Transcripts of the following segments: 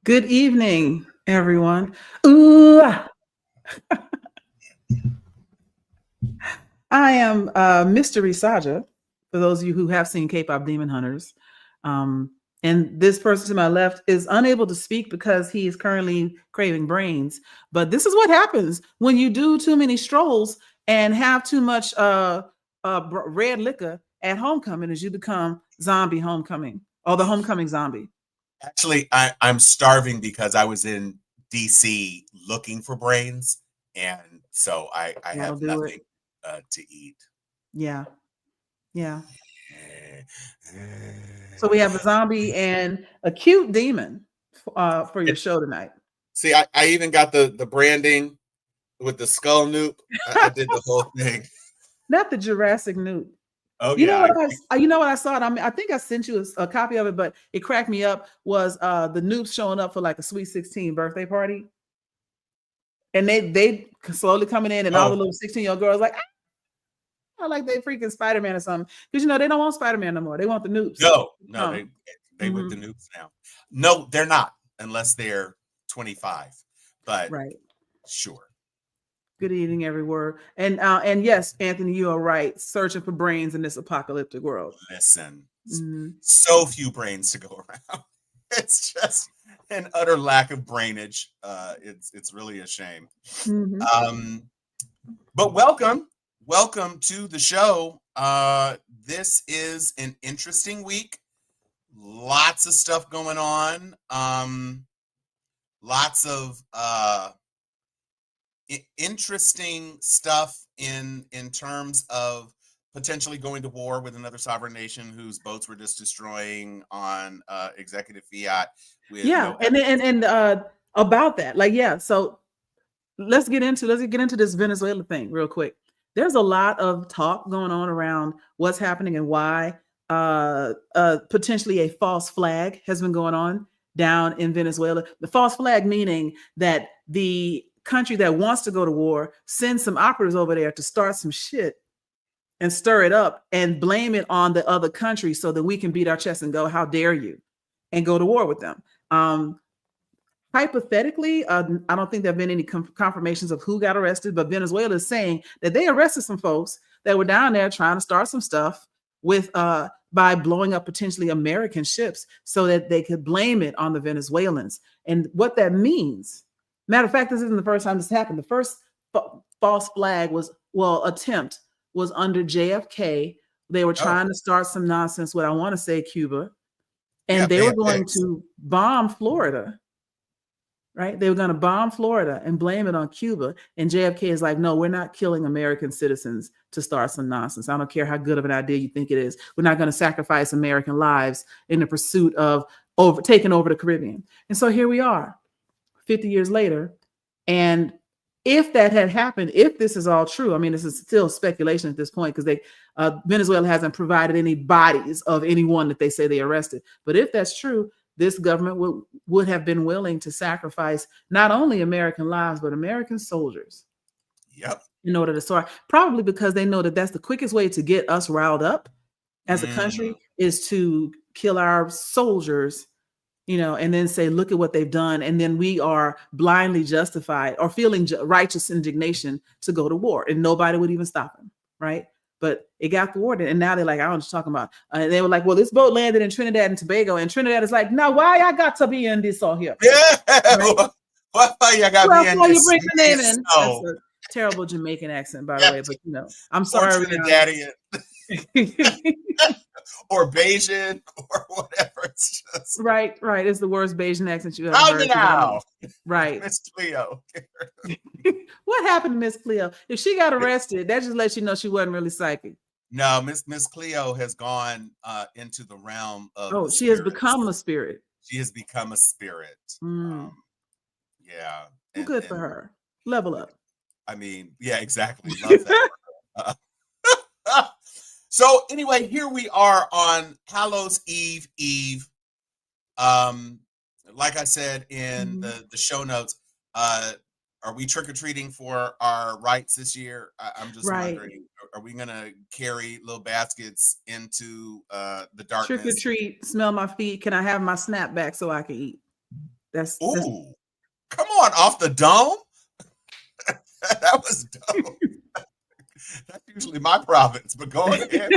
Good evening, everyone. Ooh, I am Mystery Saja, for those of you who have seen K-pop Demon Hunters. Um, and this person to my left is unable to speak because he is currently craving brains. But this is what happens when you do too many strolls and have too much red liquor at homecoming as you become zombie homecoming or the homecoming zombie. Actually, I'm starving because I was in DC looking for brains, and so I That'll have do it. nothing to eat. Yeah. Yeah. So we have a zombie and a cute demon for your show tonight. See, I even got the branding with the skull noop. I did the whole thing. Not the Jurassic Newt. Oh You know yeah, what you know what I saw it. I mean, I think I sent you a copy of it, but it cracked me up. Was the Noops showing up for like a Sweet 16 birthday party, and they slowly coming in, and all the oh little 16-year-old girls like, ah, like they freaking Spider-Man or something, because they don't want Spider-Man no more. They want the Noops. no, Oh. they with Mhm. the noobs now. No, they're not unless they're 25. But Right. sure, Good evening, everyone. And yes, Anthony, you are right. Searching for brains in this apocalyptic world. listen, Mhm. so few brains to go around. It's just an utter lack of brainage. It's really a shame. Mhm. Um, but welcome to the show. This is an interesting week. Lots of stuff going on. Lots of interesting stuff in terms of potentially going to war with another sovereign nation whose boats were just destroying on executive fiat with Yeah, no and about that, like, yeah. So let's get into this Venezuela thing real quick. There's a lot of talk going on around what's happening and why. Potentially a false flag has been going on down in Venezuela. The false flag meaning that the country that wants to go to war sends some operatives over there to start some shit and stir it up and blame it on the other country so that we can beat our chest and go, how dare you, and go to war with them. Hypothetically, I don't think there have been any confirmations of who got arrested, but Venezuela is saying that they arrested some folks that were down there trying to start some stuff with by blowing up potentially American ships so that they could blame it on the Venezuelans. And what that means, matter of fact, this isn't the first time this happened. The first false flag attempt was under JFK. They were oh trying to start some nonsense with, I want to say, Cuba, and yep they they were have going pigs. to bomb Florida, right? They were going to bomb Florida and blame it on Cuba. And JFK is like, no, we're not killing American citizens to start some nonsense. I don't care how good of an idea you think it is. We're not going to sacrifice American lives in the pursuit of taking over the Caribbean. And so here we are, 50 years later. And if that had happened, if this is all true, I mean, this is still speculation at this point because Venezuela hasn't provided any bodies of anyone that they say they arrested. But if that's true, this government would have been willing to sacrifice not only American lives but American soldiers Yep. in order to start. Probably because they know that that's the quickest way to get us riled up as a country is to kill our soldiers, and then say, look at what they've done. And then we are blindly justified or feeling righteous indignation to go to war, and nobody would even stop them. Right. But it got thwarted. And now they're like, I don't know what you're talking about. They were like, well, this boat landed in Trinidad and Tobago. And Trinidad is like, now why I got to be in this all here? Right. Yeah. Why you got Well, me in before you this bring the name in, that's so a terrible Jamaican accent, by the yeah, way. But, I'm or sorry, Trinidadian Rihanna. or Bayesian or whatever. It's just Right. It's the worst Bayesian accent you ever how you heard. now, Right. Miss Cleo. What happened to Miss Cleo? If she got arrested, that just lets you know she wasn't really psychic. No, Miss Cleo has gone into the realm of Oh, the she has spirits. become a spirit. She has become a spirit. Mm. Yeah, Well, good for and her. Level up. I mean, yeah, exactly. Love that. So anyway, here we are on Hallow's Eve. Um, like I said in Mhm. the show notes, are we trick or treating for our rights this year? I'm just Right. wondering, are we gonna carry little baskets into the Trick or darkness? treat, smell my feet. Can I have my snapback so I can eat? That's Ooh, come on, off the dome. That was dope. That's usually my province, but go ahead.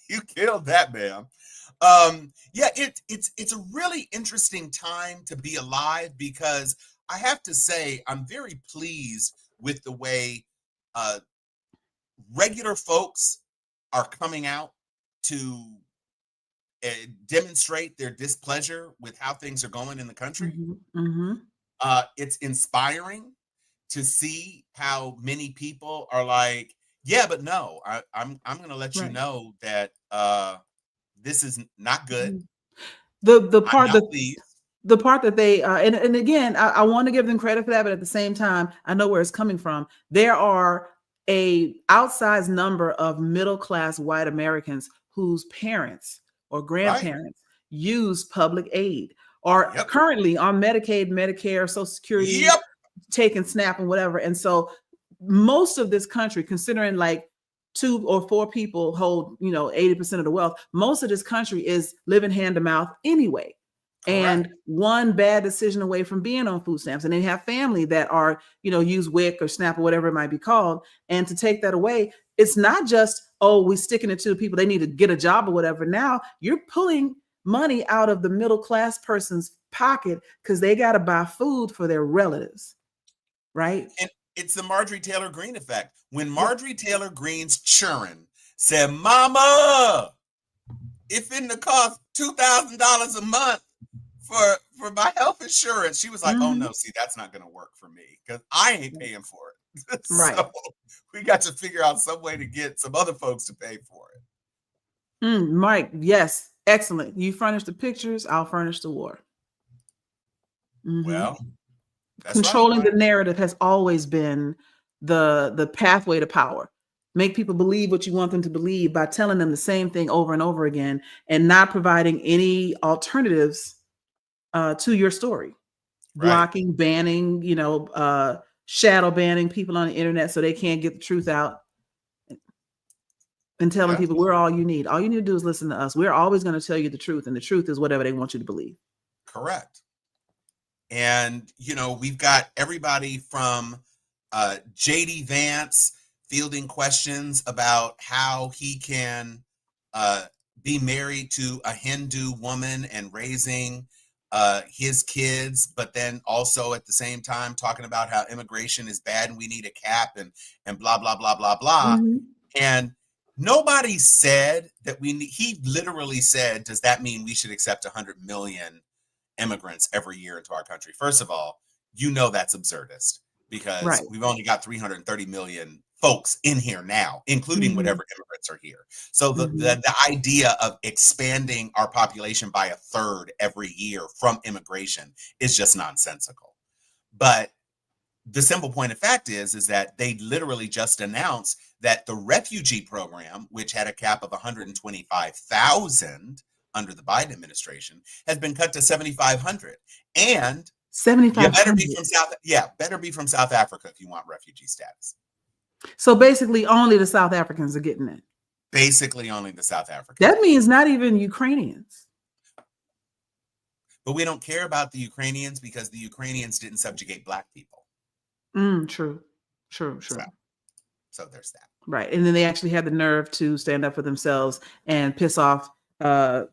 You killed that, man. Yeah, it's a really interesting time to be alive because I have to say I'm very pleased with the way uh, regular folks are coming out to demonstrate their displeasure with how things are going in the country. Mhm, mhm. It's inspiring to see how many people are like, yeah, but no, I'm going to let you Right. know that this is not good. Mhm. The I'm part not that pleased. the part that they and again, I want to give them credit for that, but at the same time, I know where it's coming from. There are a outsized number of middle class white Americans whose parents or Right? grandparents use public aid, are Yep. currently on Medicaid, Medicare, Social Security, Yep. taking SNAP and whatever. And so most of this country, considering like 2 or 4 people hold, 80% of the wealth, most of this country is living hand to mouth anyway. Correct. And one bad decision away from being on food stamps. And then you have family that are, use WIC or SNAP or whatever it might be called. And to take that away, it's not just, oh, we're sticking it to the people, they need to get a job or whatever. Now you're pulling money out of the middle class person's pocket because they got to buy food for their relatives, right? And it's the Marjorie Taylor Greene effect. When Yeah. Marjorie Taylor Greene's children said, Mama, it finna cost $2,000 a month for my health insurance. She was like, oh no, Mhm. see, that's not gonna work for me because I ain't paying for it. Right. So we got to figure out some way to get some other folks to pay for it. Mike, yes, excellent. You furnish the pictures, I'll furnish the war. Mhm. Well, that's right, Controlling the Mike. narrative has always been the pathway to power. Make people believe what you want them to believe by telling them the same thing over and over again and not providing any alternatives to your story. Right? Blocking, banning, shadow banning people on the internet so they can't get the truth out and telling Yeah, people we're all you need. All you need to do is listen to us. We're always going to tell you the truth, and the truth is whatever they want you to believe. correct. And we've got everybody from JD Vance fielding questions about how he can uh, be married to a Hindu woman and raising his kids, but then also at the same time talking about how immigration is bad and we need a cap and blah blah blah blah blah. Mhm. And nobody said that he literally said, does that mean we should accept 100 million immigrants every year into our country? First of all, that's absurdist because Right. we've only got 330 million folks in here now, including Mhm. whatever immigrants are here. So Mhm. the idea of expanding our population by a third every year from immigration is just nonsensical. But the simple point of fact is that they literally just announced that the refugee program, which had a cap of 125,000 under the Biden administration, has been cut to 7,500. And you better be 7,500. from better be from South Africa if you want refugee status. So basically, only the South Africans are getting it. Basically, only the South Africans That are getting means not even Ukrainians. but we don't care about the Ukrainians because the Ukrainians didn't subjugate Black people. True. True. So, True. so there's that. Right. And then they actually had the nerve to stand up for themselves and piss off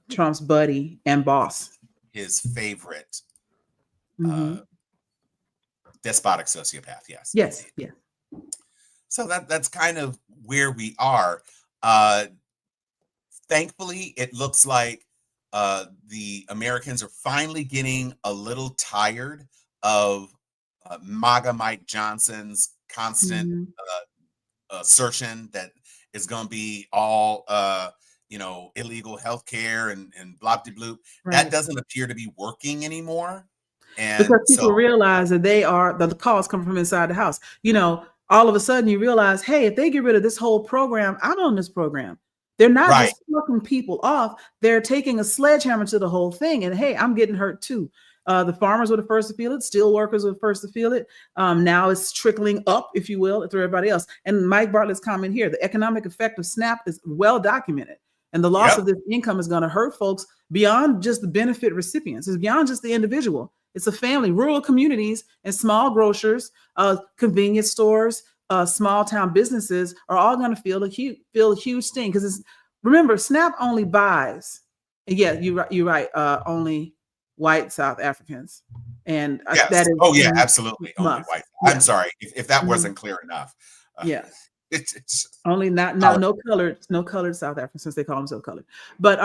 Trump's buddy and boss. His favorite Mm-hmm. despotic sociopath. Yes, Yes. indeed. Yeah. So that's kind of where we are. Thankfully, it looks like the Americans are finally getting a little tired of MAGA Mike Johnson's constant Mm-hmm. assertion that it's going to be all illegal health care and blah blah bloop. That Right. doesn't appear to be working anymore. And Because people so, realize that the calls come from inside the house. All of a sudden you realize, hey, if they get rid of this whole program, I'm on this program. They're not right, just fucking people off. They're taking a sledgehammer to the whole thing. And hey, I'm getting hurt too. The farmers were the first to feel it. Steel workers were the first to feel it. Now it's trickling up, if you will, through everybody else. And Mike Bartlett's comment here, the economic effect of SNAP is well documented. And the loss Yep. of this income is going to hurt folks beyond just the benefit recipients. It's beyond just the individual. It's a family, rural communities, and small grocers, convenience stores, small town businesses are all going to feel a huge sting because remember, SNAP only buys. Yeah, you're right. Only white South Africans, and that Yes. is Oh yeah, absolutely. Only must. white. I'm Yeah. sorry if that Mhm. wasn't clear enough. Uh, Yeah. it's Only not hard. no colored South Africans, since they call themselves colored. But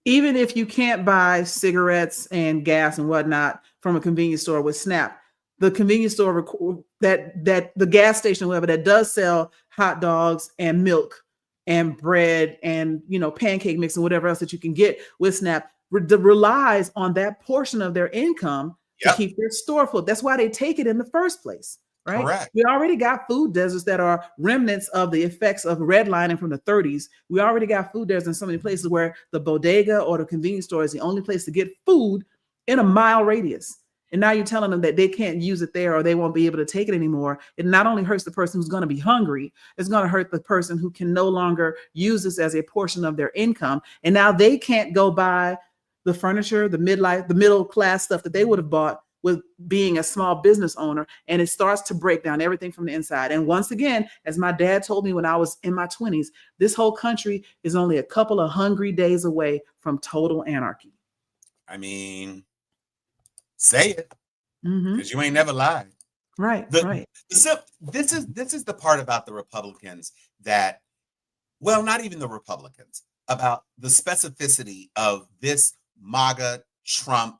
even if you can't buy cigarettes and gas and whatnot from a convenience store with SNAP, the convenience store that the gas station, whoever that does sell hot dogs and milk and bread and pancake mix and whatever else that you can get with SNAP relies on that portion of their income to Yep. keep their store full. That's why they take it in the first place. Right? Correct. We already got food deserts that are remnants of the effects of redlining from the 30s. We already got food deserts in so many places where the bodega or the convenience store is the only place to get food in a mile radius. And now you're telling them that they can't use it there or they won't be able to take it anymore. It not only hurts the person who's going to be hungry, it's going to hurt the person who can no longer use this as a portion of their income. And now they can't go buy the furniture, the middle class stuff that they would have bought with being a small business owner, and it starts to break down everything from the inside. And once again, as my dad told me when I was in my 20s, this whole country is only a couple of hungry days away from total anarchy. I mean, say it, Mm-hmm. because you ain't never lied. Right, right. This is the part about the Republicans that, well, not even the Republicans, about the specificity of this MAGA Trump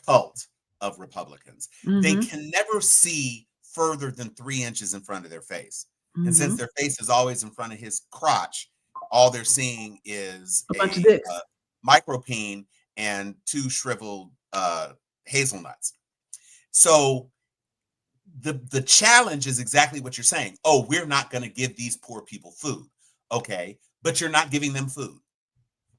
cult of Republicans. They Mm-hmm. can never see further than 3 inches in front of their face. Mm-hmm. And since their face is always in front of his crotch, all they're seeing is a bunch of dicks, micropene and 2 shriveled hazelnuts. So the challenge is exactly what you're saying. Oh, we're not going to give these poor people food. Okay, but you're not giving them food.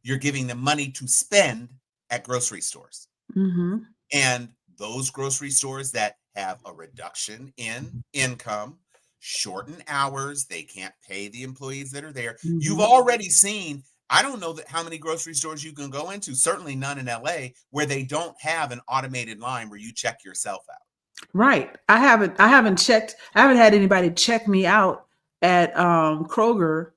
You're giving them money to spend at grocery stores. Mm-hmm. And those grocery stores that have a reduction in income, shorten hours, they can't pay the employees that are there. Mm-hmm. You've already seen, I don't know how many grocery stores you can go into, certainly none in LA, where they don't have an automated line where you check yourself out. Right. I haven't had anybody check me out at Kroger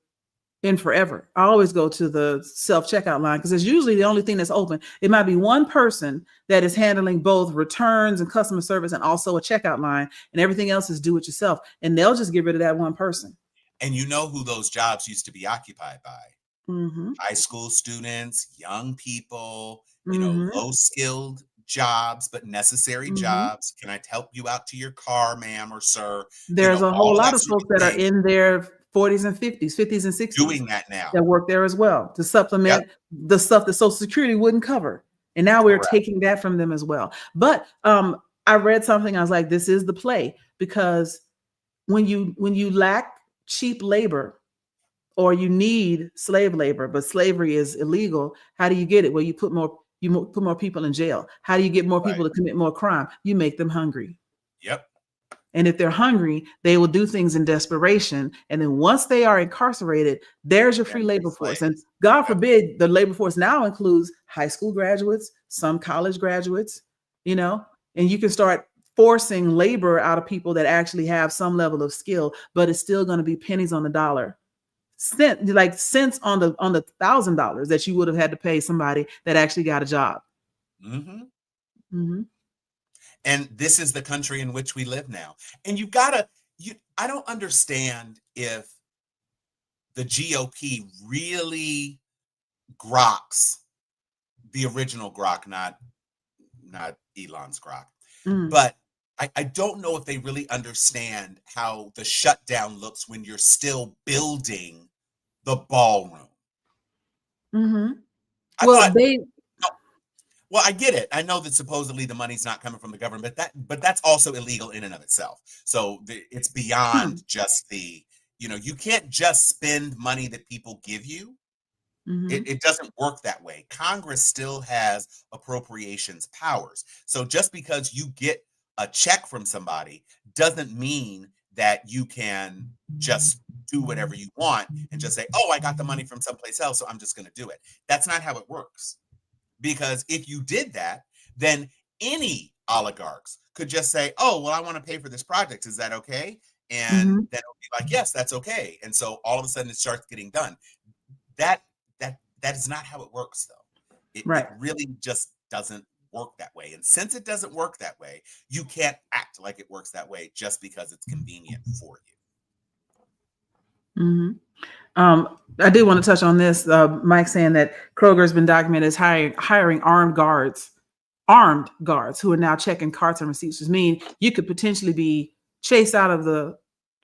in forever. I always go to the self-checkout line because it's usually the only thing that's open. It might be one person that is handling both returns and customer service and also a checkout line, and everything else is do it yourself. And they'll just get rid of that one person. And you know who those jobs used to be occupied by? Mm-hmm. High school students, young people, Mm-hmm. low-skilled jobs, but necessary Mm-hmm. jobs. Can I help you out to your car, ma'am or sir? There's a whole lot of folks that are thing. in their 40s and 50s and 60s Doing that now. that work there as well to supplement the stuff that Social Security wouldn't cover. And now we're taking that from them as well. But I read something, I was like, this is the play, because when you lack cheap labor or you need slave labor, but slavery is illegal, how do you get it? Well, you put more people in jail. How do you get more people to commit more crime? You make them hungry. Yep. And if they're hungry, they will do things in desperation. And then once they are incarcerated, there's your free labor force. And God forbid the labor force now includes high school graduates, some college graduates, and you can start forcing labor out of people that actually have some level of skill, but it's still going to be pennies on the dollar. Cents on the $1,000 that you would have had to pay somebody that actually got a job. Mm-hmm. Mm-hmm. And this is the country in which we live now. And I don't understand if the GOP really groks the original grok, not Elon's grok. But I don't know if they really understand how the shutdown looks when you're still building the ballroom. Mm-hmm. Well, I get it. I know that supposedly the money's not coming from the government, but that's also illegal in and of itself. So it's beyond just you can't just spend money that people give you. Mm-hmm. It doesn't work that way. Congress still has appropriations powers. So just because you get a check from somebody doesn't mean that you can just do whatever you want and just say, oh, I got the money from someplace else, so I'm just going to do it. That's not how it works. Because if you did that, then any oligarchs could just say, oh, well, I want to pay for this project. Is that okay? And then it'll be like, yes, that's okay. And so all of a sudden it starts getting done. That is not how it works, though. It really just doesn't work that way. And since it doesn't work that way, you can't act like it works that way just because it's convenient for you. I did want to touch on this. Mike saying that Kroger has been documented as hiring armed guards who are now checking carts and receipts, which mean you could potentially be chased out of the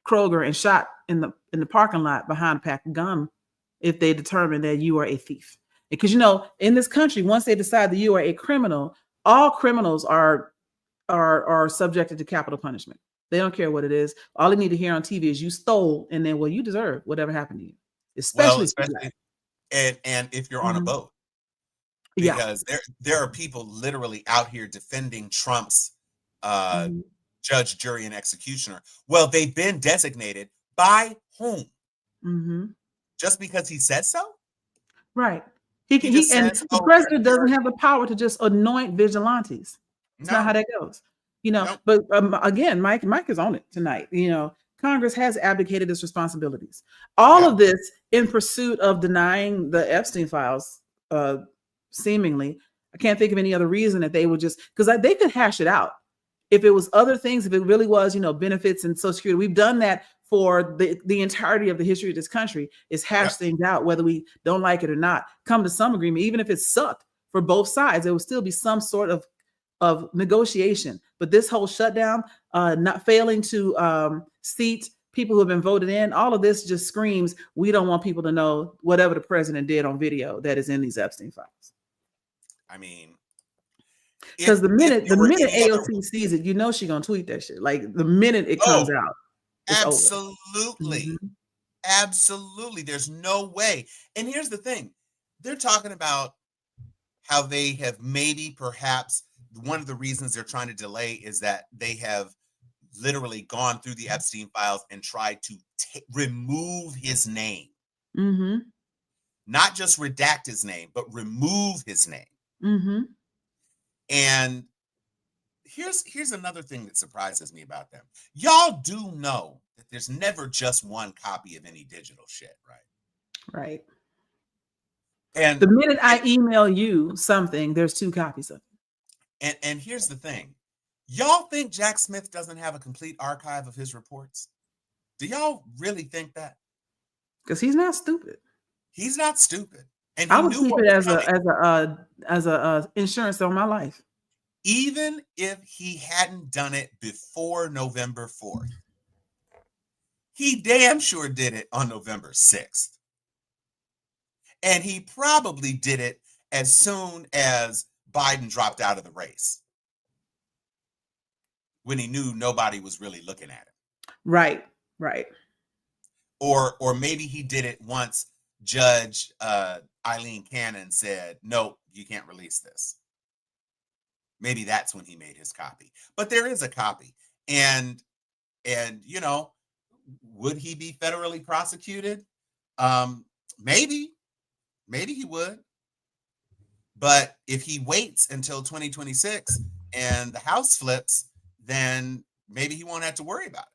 Kroger and shot in the parking lot behind a pack of gum if they determine that you are a thief. Because in this country, once they decide that you are a criminal, all criminals are subjected to capital punishment. They don't care what it is. All they need to hear on TV is you stole, and then you deserve whatever happened to you. Especially and if you're on a boat. Because there are people literally out here defending Trump's judge, jury, and executioner. Well, they've been designated by whom? Just because he said so? Right. The president doesn't have the power to just anoint vigilantes. It's not how that goes. But again, Mike is on it tonight. Congress has abdicated its responsibilities. All of this in pursuit of denying the Epstein files, seemingly. I can't think of any other reason that they would just, because they could hash it out. If it was other things, if it really was, benefits and Social Security, we've done that for the entirety of the history of this country, is hash things out, whether we don't like it or not, come to some agreement. Even if it sucked for both sides, there will still be some sort of negotiation. But this whole shutdown, not failing to seat people who have been voted in, all of this just screams, we don't want people to know whatever the president did on video that is in these Epstein files. I mean, because the minute AOC sees it, she's gonna tweet that shit. Like the minute it comes out, it's absolutely, absolutely. There's no way. And here's the thing: they're talking about how they have perhaps one of the reasons they're trying to delay is that they have literally gone through the Epstein files and tried to remove his name, not just redact his name, but remove his name. And here's another thing that surprises me about them. Y'all do know that there's never just one copy of any digital shit, right? Right. And the minute I email you something, there's 2 copies of it. And here's the thing. Y'all think Jack Smith doesn't have a complete archive of his reports? Do y'all really think that? Because he's not stupid. He's not stupid. And I would keep it as a insurance on my life. Even if he hadn't done it before November 4th, he damn sure did it on November 6th. And he probably did it as soon as Biden dropped out of the race, when he knew nobody was really looking at him. Right. Or maybe he did it once Judge Eileen Cannon said, nope, you can't release this. Maybe that's when he made his copy. But there is a copy. And would he be federally prosecuted? Maybe he would. But if he waits until 2026 and the House flips, then maybe he won't have to worry about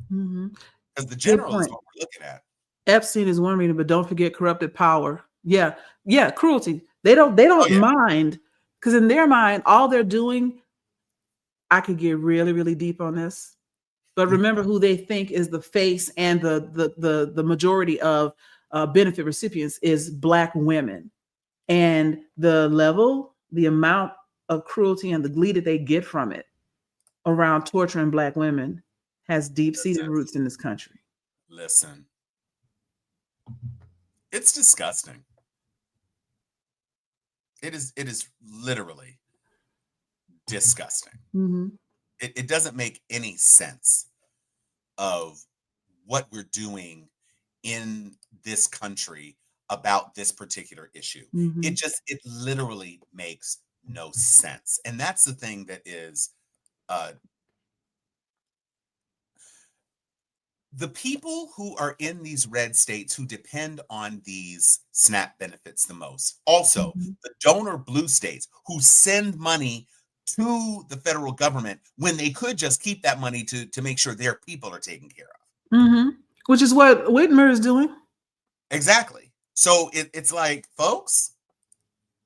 it. Because the general is what we're looking at. Epstein is one reason, but don't forget corrupted power. Yeah, cruelty. They don't mind, because in their mind, all they're doing, I could get really, really deep on this. But remember who they think is the face and the majority of benefit recipients is Black women. And the amount of cruelty and the glee that they get from it around torturing Black women has deep-seated roots in this country. Listen, it's disgusting. It is literally disgusting. It doesn't make any sense of what we're doing in this country about this particular issue. It literally makes no sense. And that's the thing that is the people who are in these red states who depend on these SNAP benefits the most, also the donor blue states who send money to the federal government when they could just keep that money to make sure their people are taken care of. Which is what Whitmer is doing. Exactly. So it's like, folks,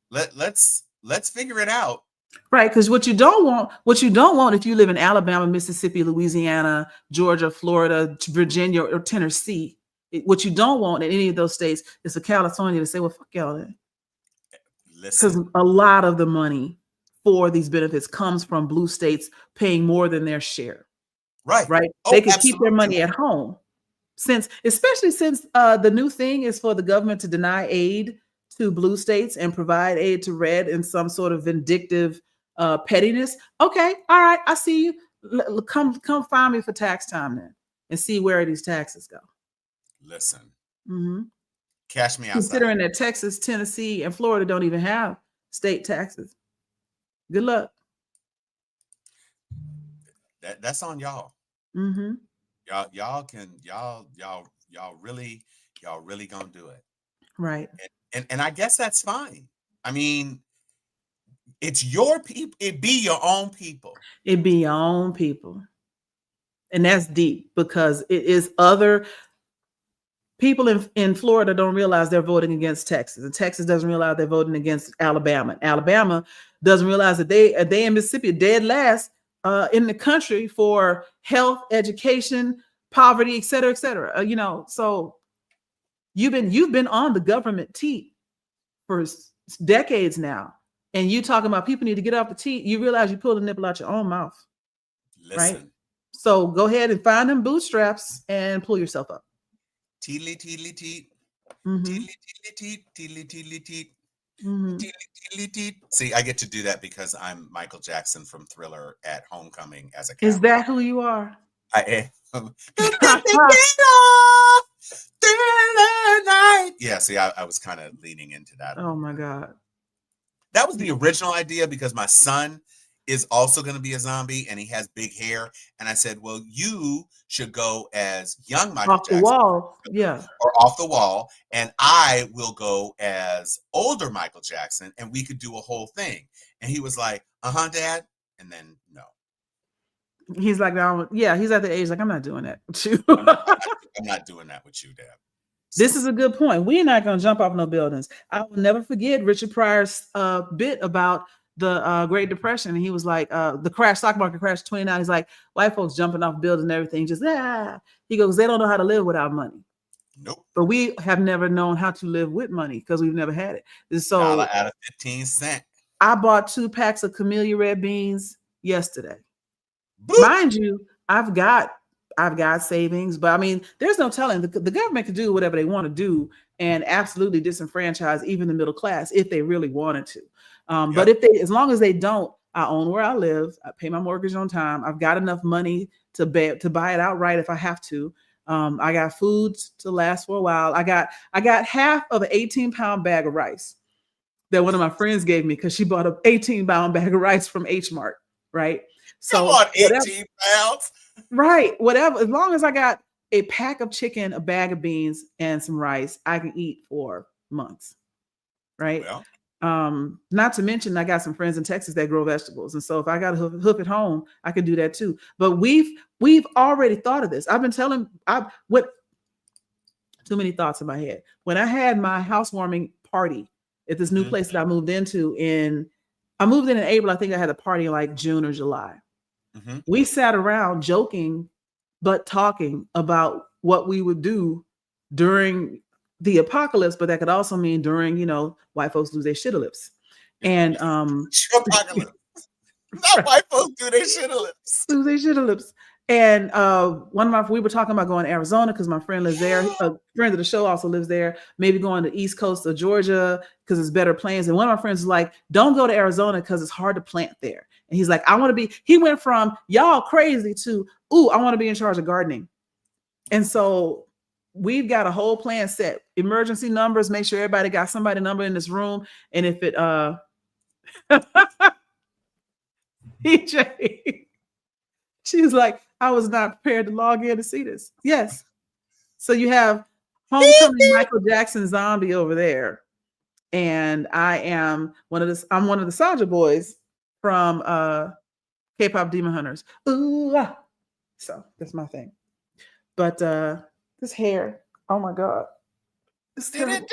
let's figure it out. Right, because what you don't want if you live in Alabama, Mississippi, Louisiana, Georgia, Florida, Virginia, or Tennessee, what you don't want in any of those states is for California to say, well, fuck y'all then. Because a lot of the money for these benefits comes from blue states paying more than their share. Right. They can keep their money at home. Especially since the new thing is for the government to deny aid to blue states and provide aid to red in some sort of vindictive pettiness. Okay, all right, I see you. Come find me for tax time then, and see where these taxes go. Listen, cash me outside. Considering that Texas, Tennessee, and Florida don't even have state taxes. Good luck. That's on y'all. Y'all really gonna do it. Right. And I guess that's fine. I mean, it's your people. It be your own people. It be your own people. And that's deep because it is other people in Florida don't realize they're voting against Texas. And Texas doesn't realize they're voting against Alabama. Alabama doesn't realize that they in Mississippi are dead last in the country for health, education, poverty, et cetera, et cetera. So you've been on the government teat for decades now, and you talking about people need to get off the teat. You realize you pull the nipple out your own mouth. Listen. Right? So go ahead and find them bootstraps and pull yourself up. Teedly, teedly, teet. Teedly, teedly, teet. Teedly, teedly, teet. Teedly, teedly, teet. See, I get to do that because I'm Michael Jackson from Thriller at Homecoming as a cowboy. Is that who you are? I am. Yeah, see, I was kind of leaning into that. Oh my God. That was the original idea because my son is also going to be a zombie and he has big hair. And I said, well, you should go as young Michael Jackson. Off the wall. Yeah. Or off the wall. And I will go as older Michael Jackson and we could do a whole thing. And he was like, Dad. And then no. He's like, he's at the age like, I'm not doing that with you. I'm not doing that with you, Dad. This is a good point. We're not going to jump off no buildings. I will never forget Richard Pryor's bit about the Great Depression. And he was like, the stock market crash 29. He's like, white folks jumping off buildings and everything. Just, He goes, they don't know how to live without money. Nope. But we have never known how to live with money because we've never had it. So $1 out of 15 cents. I bought 2 packs of Camellia red beans yesterday. Boop. Mind you, I've got savings, but I mean, there's no telling. The government can do whatever they want to do and absolutely disenfranchise even the middle class if they really wanted to. But as long as they don't, I own where I live. I pay my mortgage on time. I've got enough money to buy it outright if I have to. I got foods to last for a while. I got half of an 18-pound bag of rice that one of my friends gave me because she bought an 18-pound bag of rice from H Mart. Right. So come on, 18 pounds. Right. Whatever. As long as I got a pack of chicken, a bag of beans, and some rice, I can eat for months. Right. Well. Not to mention I got some friends in Texas that grow vegetables. And so if I got a hoof at home, I can do that too. But we've already thought of this. I've been telling too many thoughts in my head. When I had my housewarming party at this new place that I moved into I moved in April. I think I had a party in like June or July. We sat around joking, but talking about what we would do during the apocalypse, but that could also mean during, white folks lose their shit-a-lips. And apocalypse. Not white folks do their shit-a-lips. Lose their shit-a-lips. And we were talking about going to Arizona because my friend lives there. A friend of the show also lives there. Maybe going to the East Coast of Georgia because it's better plains. And one of my friends was like, don't go to Arizona because it's hard to plant there. And he's like, he went from y'all crazy to, I want to be in charge of gardening. And so we've got a whole plan set. Emergency numbers, make sure everybody got somebody number in this room. And if it, EJ, she's like, I was not prepared to log in to see this. Yes. So you have Homecoming Michael Jackson zombie over there. And I'm one of the Sandra boys from K-pop Demon Hunters. Ooh, ah. So that's my thing. But this hair, oh my God. It's terrible.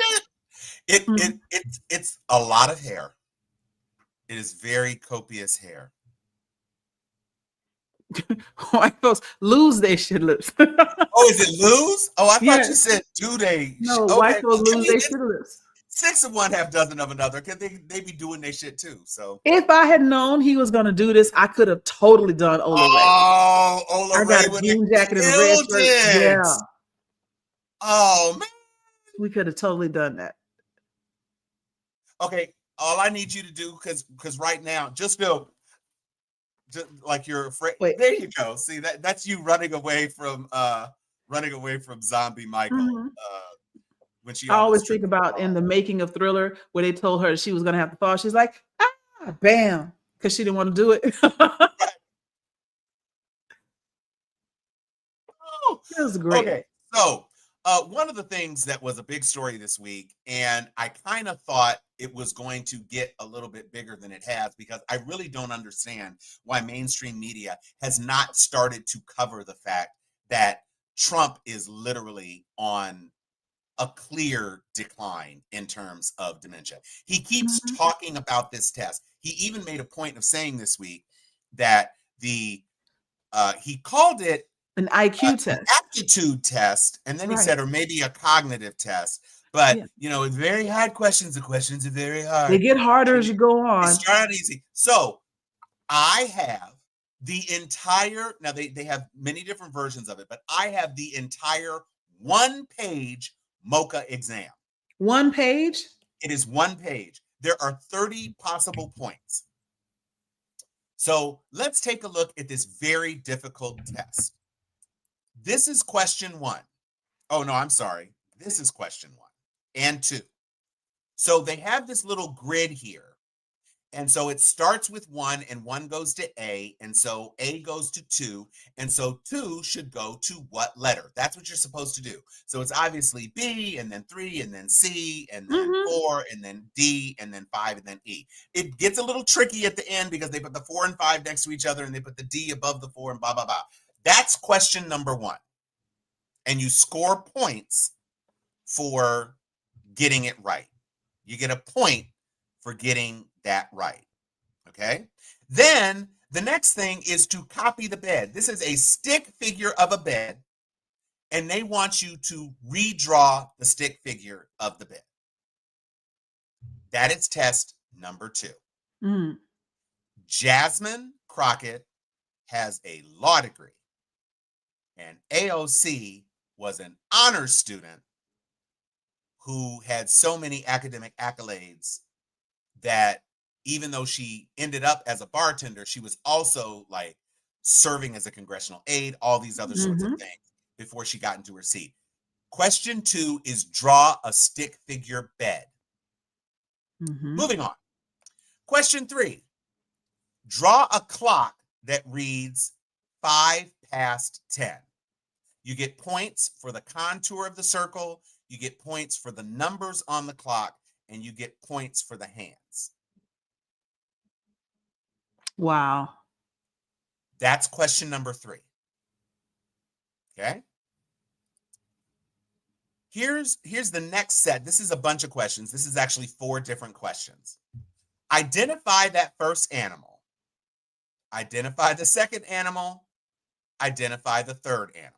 It's a lot of hair. It is very copious hair. White folks lose their shit lips. Oh, is it lose? Oh, I thought you Yes. said do they? No, Okay, white folks well, I lose mean, their shit lips. 6 of one, half dozen of another. Cause they be doing their shit too. So If I had known he was gonna do this, I could have totally done Ola Ray. oh, Ola I Ray got a would jean have jacket and a red killed shirt. it. Yeah, Oh man. we could have totally done that. Okay, all I need you to do, because right now, just go, just like you're afraid. Wait. There you go. See that's you running away from zombie Michael. Mhm. When she I always almost think tripped. about in the making of Thriller where they told her she was gonna have to fall. She's like, bam, because she didn't want to do it. It was great. Okay, so one of the things that was a big story this week, and I kind of thought it was going to get a little bit bigger than it has, because I really don't understand why mainstream media has not started to cover the fact that Trump is literally on a clear decline in terms of dementia. He keeps talking about this test. He even made a point of saying this week that he called it An IQ test. an aptitude test, and then he Right. said, or maybe a cognitive test. But Yeah. it's very hard questions. The questions are very hard. They get harder as you go They on. start out easy. So I have the entire, now they have many different versions of it, but I have the entire 1-page MOCA exam. 1 page? It is 1 page. There are 30 possible points. So let's take a look at this very difficult test. This is question 1. Oh, no, I'm sorry. This is question 1 and 2. So they have this little grid here. And so it starts with 1 and 1 goes to A. And so A goes to 2. And so 2 should go to what letter? That's what you're supposed to do. So it's obviously B and then 3 and then C and then 4 and then D and then 5 and then E. It gets a little tricky at the end because they put the 4 and 5 next to each other and they put the D above the 4 and blah, blah, blah. That's question number 1. And you score points for getting it right. You get a point for getting that right. Okay? Then the next thing is to copy the bed. This is a stick figure of a bed, and they want you to redraw the stick figure of the bed. That is test number 2. Jasmine Crockett has a law degree, and AOC was an honors student who had so many academic accolades that even though she ended up as a bartender, she was also like serving as a congressional aide, all these other sorts of things before she got into her seat. Question 2 is draw a stick figure bed. Moving on. Question 3, draw a clock that reads 5 past 10. You get points for the contour of the circle, you get points for the numbers on the clock, and you get points for the hands. Wow. That's question number 3. Okay? Here's the next set. This is a bunch of questions. This is actually 4 different questions. Identify that first animal. Identify the second animal. Identify the third animal.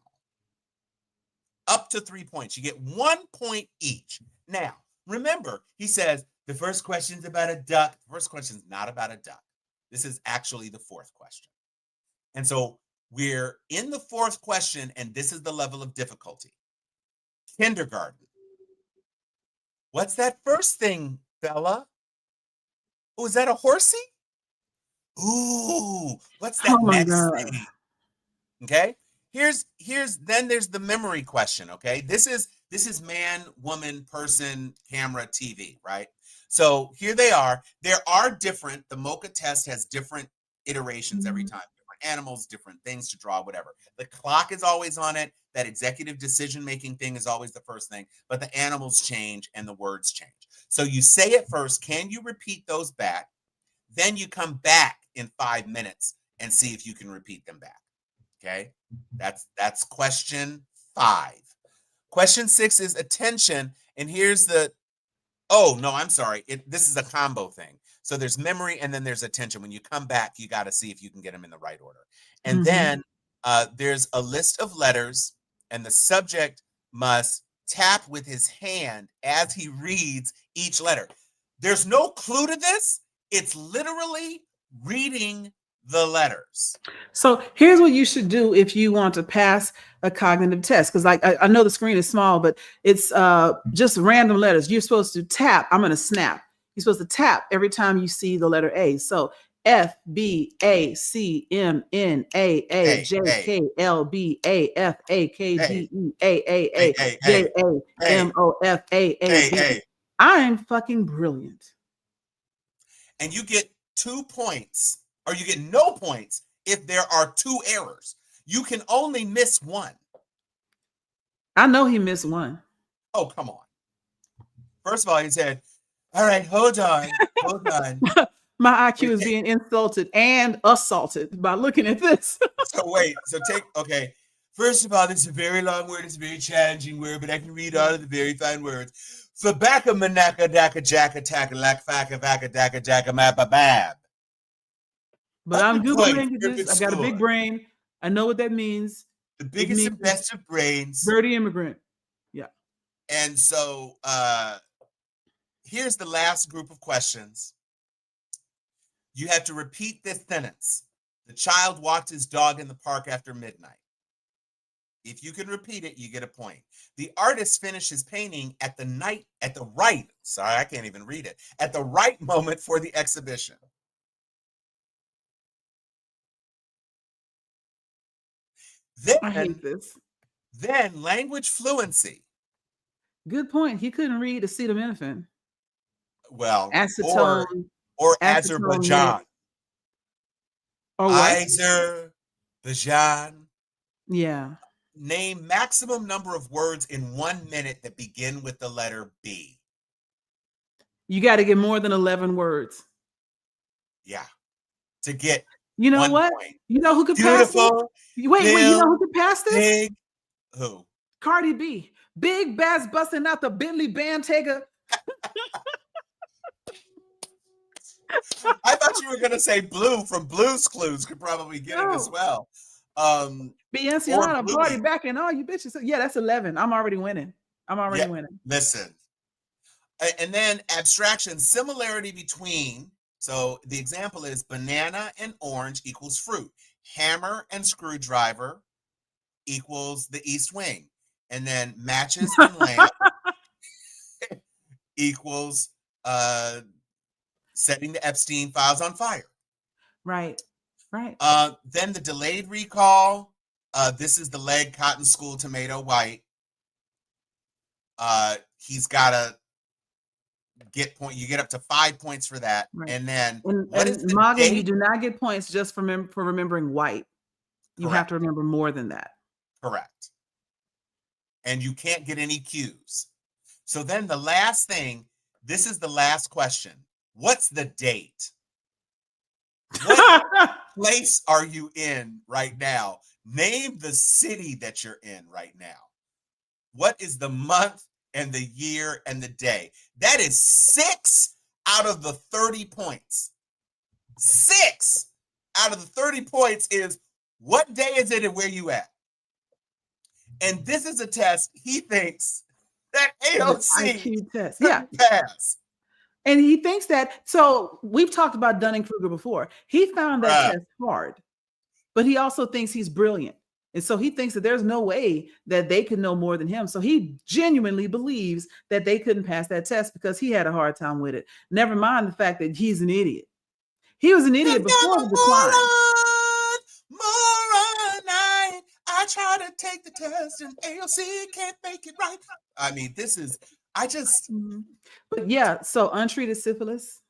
Up to 3 points. You get 1 point each. Now, remember, he says the first question's about a duck. The first question's not about a duck. This is actually the 4th question. And so we're in the 4th question, and this is the level of difficulty. Kindergarten. What's that first thing, Bella? Oh, is that a horsey? Ooh, what's that next thing? Okay. Then there's the memory question. Okay. This is man, woman, person, camera, TV, right? So here they are. The MOCA test has different iterations every time, different animals, different things to draw, whatever. The clock is always on it. That executive decision-making thing is always the first thing, but the animals change and the words change. So you say it first. Can you repeat those back? Then you come back in 5 minutes and see if you can repeat them back. Okay, that's question 5. Question 6 is attention, and here's the. Oh no, I'm sorry. This is a combo thing. So there's memory and then there's attention. When you come back, you got to see if you can get them in the right order. And then there's a list of letters, and the subject must tap with his hand as he reads each letter. There's no clue to this. It's literally reading the letters. So here's what you should do if you want to pass a cognitive test. Because like I know the screen is small, but it's just random letters. You're supposed to tap. I'm going to snap. You're supposed to tap every time you see the letter A. So F, B, A, C, M, N, A, J, K, L, B, A, F, A, K, G, E, A, J, A, M, O, F, A, B. I'm fucking brilliant. And you get 2 points, or you get no points if there are 2 errors. You can only miss 1. I know he missed 1. Oh, come on. First of all, he said, all right, hold on. My IQ is being insulted and assaulted by looking at this. Okay. First of all, this is a very long word. It's a very challenging word, but I can read all of the very fine words. Fabaka manaka daka jaka taka lak faka vaka daka jaka mapabab. But I'm good languages. I got a big brain. I know what that means. The biggest and best of brains. Dirty immigrant. Yeah. And so here's the last group of questions. You have to repeat this sentence. The child walked his dog in the park after midnight. If you can repeat it, you get a point. The artist finished his painting at the right moment for the exhibition. I hate this. Then language fluency. Good point. He couldn't read acetaminophen. Well, acetone or Azerbaijan. Or what? Azerbaijan. Yeah. Name maximum number of words in 1 minute that begin with the letter B. You got to get more than 11 words. Yeah. To get You know what? Point. You know who could pass this? Wait, you know who could pass this? Big. Who? Cardi B. Big bass busting out the Bentley Bantayga. I thought you were going to say Blue from Blue's Clues could probably get it as well. Beyonce on a party back and all you bitches. Yeah, that's 11. I'm already winning. Winning. Listen. And then abstraction, similarity between. So the example is banana and orange equals fruit. Hammer and screwdriver equals the east wing. And then matches and lamp equals setting the Epstein files on fire. Right. Then the delayed recall. This is the leg cotton school tomato white. He's got to get point. You get up to 5 points for that. Right. And then what is the Morgan, date? You do not get points just for remembering white. You Correct. Have to remember more than that. Correct. And you can't get any cues. So then the last thing, this is the last question. What's the date? What place are you in right now? Name the city that you're in right now. What is the month and the year and the day? That is 6 out of the 30 points. 6 out of the 30 points is what day is it and where you at? And this is a test he thinks that AOC test. Yeah. pass. And he thinks that, so we've talked about Dunning-Kruger before. He found that test hard, but he also thinks he's brilliant. And so he thinks that there's no way that they could know more than him. So he genuinely believes that they couldn't pass that test because he had a hard time with it. Never mind the fact that he's an idiot. He was an idiot before the decline. I try to take the test and AOC can't make it right. I mean, But yeah, so untreated syphilis.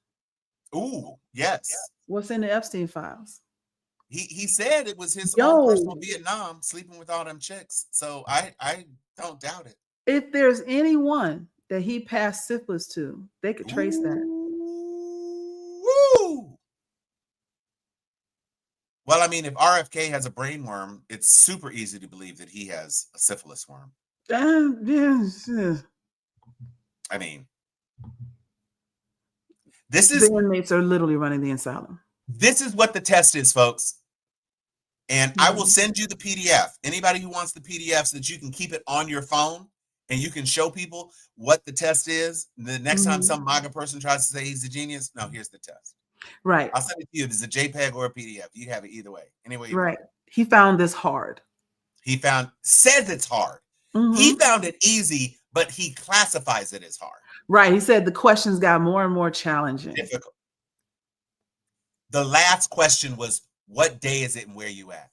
Ooh, yes. What's in the Epstein files? He said it was his own personal Yo, Vietnam, sleeping with all them chicks. So I don't doubt it. if there's anyone that he passed syphilis to, they could trace that. Woo! Well, I mean, if RFK has a brain worm, it's super easy to believe that he has a syphilis worm. Yes. I mean, this The is inmates are literally running the asylum. what the test is, folks. And I will Mhm. send you the PDF. Anybody who wants the PDF so that you can keep it on your phone and you can show people what the test is. The next time some MAGA person tries to say he's a genius, no, here's the test. Right. I'll send it to you if it's a JPEG or a PDF. You have it either way. Anyway, you Right. want it. He found this hard. He says it's hard. He Mhm. found it easy, but he classifies it as hard. Right. He said the questions got more and more challenging. Difficult. The last question was, what day is it and where you at?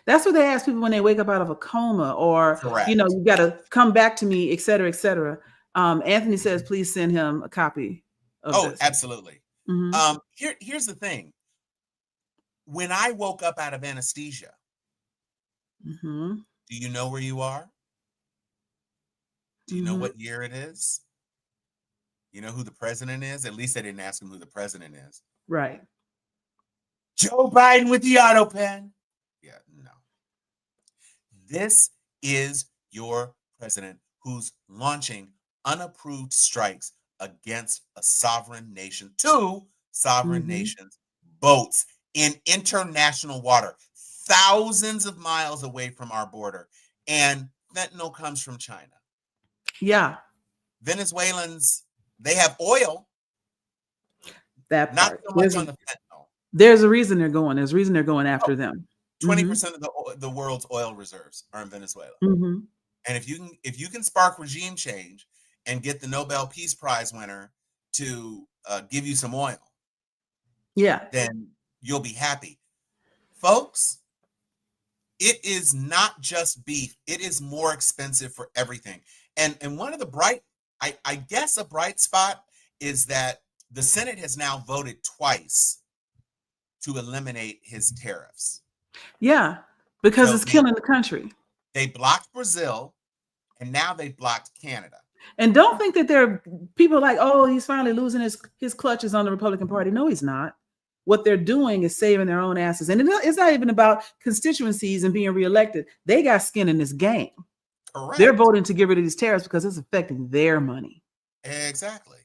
That's what they ask people when they wake up out of a coma, or Correct. you got to come back to me, et cetera, et cetera. Anthony says, please send him a copy of this. Absolutely. Mhm. Here's the thing. When I woke up out of anesthesia, Mhm. do you know where you are? Do you know Mhm. what year it is? You know who the president is? At least I didn't ask him who the president is. Right. Joe Biden with the auto pen. Yeah, no. This is your president who's launching unapproved strikes against a sovereign nation, two sovereign Mhm. nations' boats in international water, thousands of miles away from our border. And fentanyl comes from China. Yeah. Venezuelans, they have oil, That not part. so much on the fentanyl. There's a reason they're going. There's a reason they're going after them. 20% of the world's oil reserves are in Venezuela. Mhm. And if you can spark regime change and get the Nobel Peace Prize winner to give you some oil, Yeah. then you'll be happy. Folks, it is not just beef. It is more expensive for everything. And one of the I guess a bright spot is that the Senate has now voted twice to eliminate his tariffs. Yeah. Because So it's killing the country. they blocked Brazil, and now they blocked Canada. And don't think that there are people like, oh, he's finally losing his clutches on the Republican Party. No, he's not. What they're doing is saving their own asses. And it's not even about constituencies and being reelected. They got skin in this game. Correct. They're voting to get rid of these tariffs because it's affecting their money. Exactly.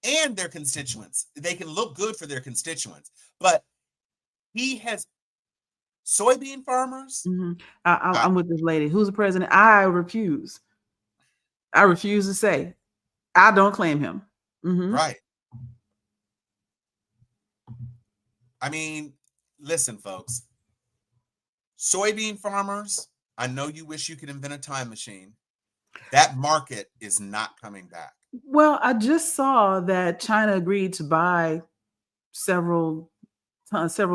And their constituents. They can look good for their constituents. But he has soybean farmers. Mm-hmm. I'm with this lady. Who's the president? I refuse. I refuse to say. I don't claim him. Mm-hmm. Right. I mean, listen, folks. Soybean farmers, I know you wish you could invent a time machine. That market is not coming back. Well, I just saw that China agreed to buy several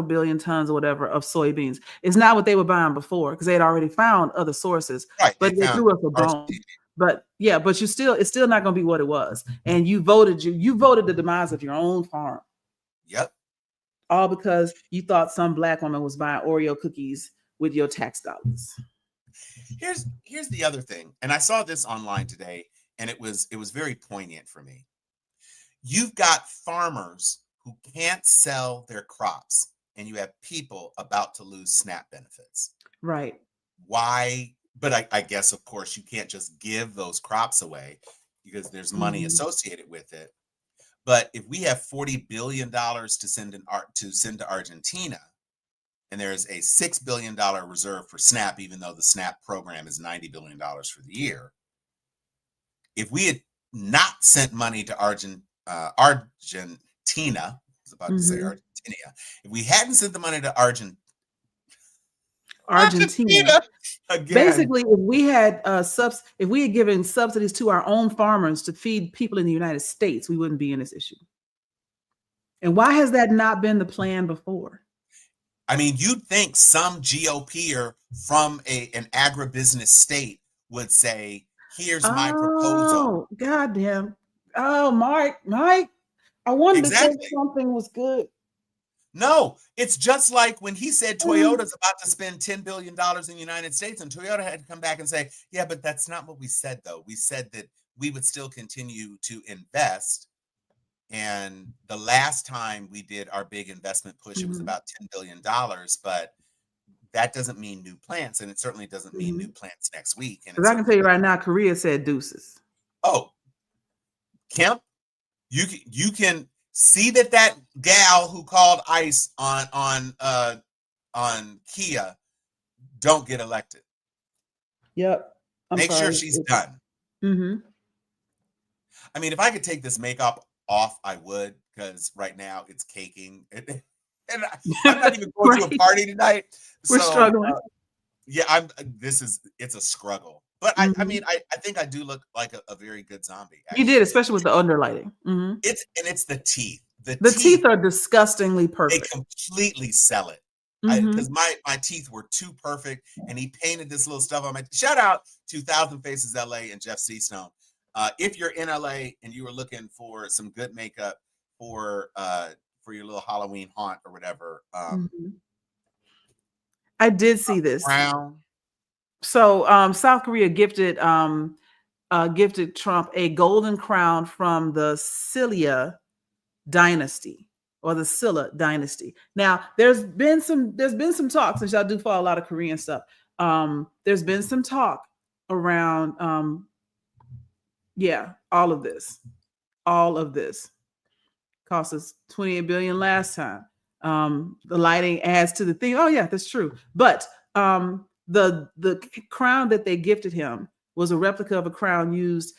billion tons or whatever of soybeans. It's not what they were buying before because they had already found other sources. Right. But they threw us a bone. But yeah, but it's still not going to be what it was. And you voted the demise of your own farm. Yep. All because you thought some black woman was buying Oreo cookies with your tax dollars. Here's the other thing, and I saw this online today, and it was very poignant for me. You've got farmers who can't sell their crops, and you have people about to lose SNAP benefits. Right. Why? But I guess, of course, you can't just give those crops away because there's money associated with it. But if we have $40 billion to send to Argentina, and there's a $6 billion reserve for SNAP, even though the SNAP program is $90 billion for the year, if we had not sent money to Argentina, I was about to say Argentina, if we hadn't sent the money to Argentina again. Basically, if we had given subsidies to our own farmers to feed people in the United States, we wouldn't be in this issue. And why has that not been the plan before? I mean, you'd think some GOPer from an agribusiness state would say, here's my proposal. Oh, goddamn. Oh, Mike, I wanted to say something was good. No, it's just like when he said Toyota's about to spend $10 billion in the United States, and Toyota had to come back and say, yeah, but that's not what we said, though. We said that we would still continue to invest. And the last time we did our big investment push, it was about $10 billion, but that doesn't mean new plants, and it certainly doesn't mean new plants next week. And I can tell you right now, Korea said deuces. Oh, Kemp, you can see that gal who called ICE on Kia don't get elected. Yep. Make sure she's done. I mean, if I could take this makeup off, I would, because right now it's caking. And I'm not even going to a party tonight. We're struggling. Yeah, it's a struggle. But I mean, I think I do look like a very good zombie. Actually. You did, especially with the underlighting. It's the teeth. The teeth are disgustingly perfect. They completely sell it. Because my teeth were too perfect, and he painted this little stuff on my. Shout out to 1,000 Faces LA and Jeff Seastone. If you're in LA and you were looking for some good makeup for your little Halloween haunt or whatever, I did see this. Crown. So South Korea gifted Trump a golden crown from the Silla dynasty, or the Silla dynasty. Now, there's been some talk, since y'all do follow a lot of Korean stuff. There's been some talk around all of this cost us $28 billion last time. The lighting adds to the thing. Oh yeah, that's true. But the crown that they gifted him was a replica of a crown used